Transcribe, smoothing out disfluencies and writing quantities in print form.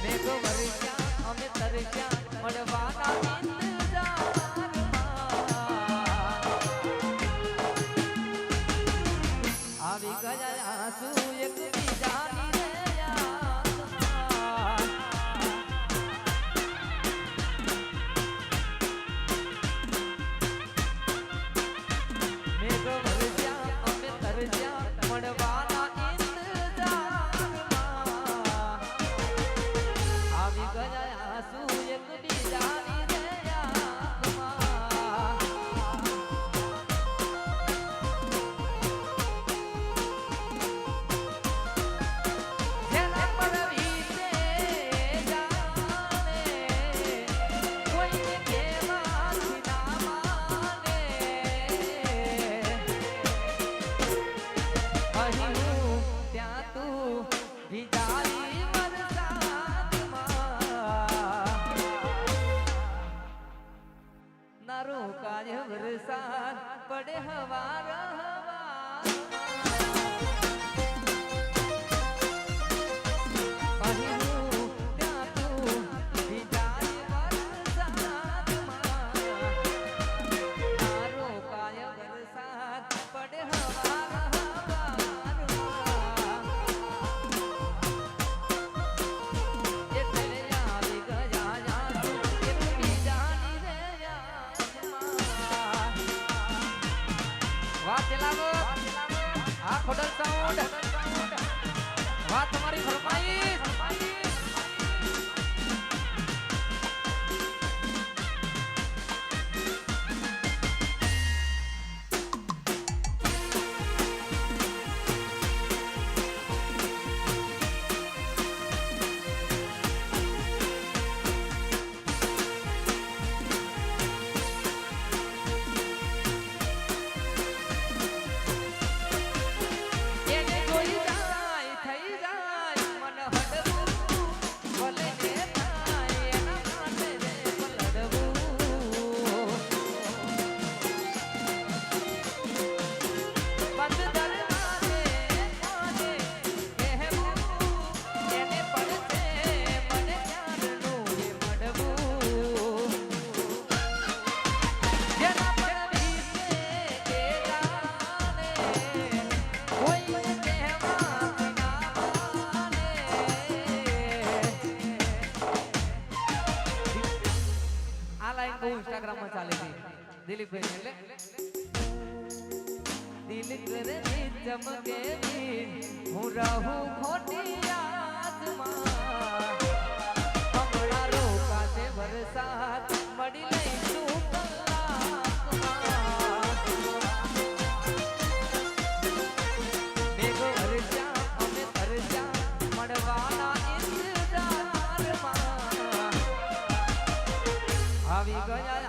મેઘ વરસ્યા અમે તરસ્યા મળવાના ઇંતજારમાં આવી ગયા આંસુ એક બીજાની રે યાદમાં મેઘ વરસ્યા અમે તરસ્યા મળવાના આવી ગયા આંસુ એક બીજાની રે યાદમાં જેના પર વીતે જાણે કોઈને કહેવાથી ના માને અહીં હું ત્યાં તું ભીજાઈ ના રોકાય વરસાદ પડે હવાર અહીં હું ત્યાં તું ભીજાય વરસાદમાં ના રોકાય વરસાદ પડે હવાર આ ખોડલ સાઉન્ડ વાત તમારી ફરમાઈશ इंस्टाग्राम में चाले थी दिलीप भाई એટલે દિલ કરે ચમકે હું રહું ખોટી યાદમાં હમણા રોકાશે વરસાદ મળી લઈશું કલાકમાં મેઘ વરસ્યા અમે તરસ્યા મળવાના ઇંતજારમાં આવી ગયા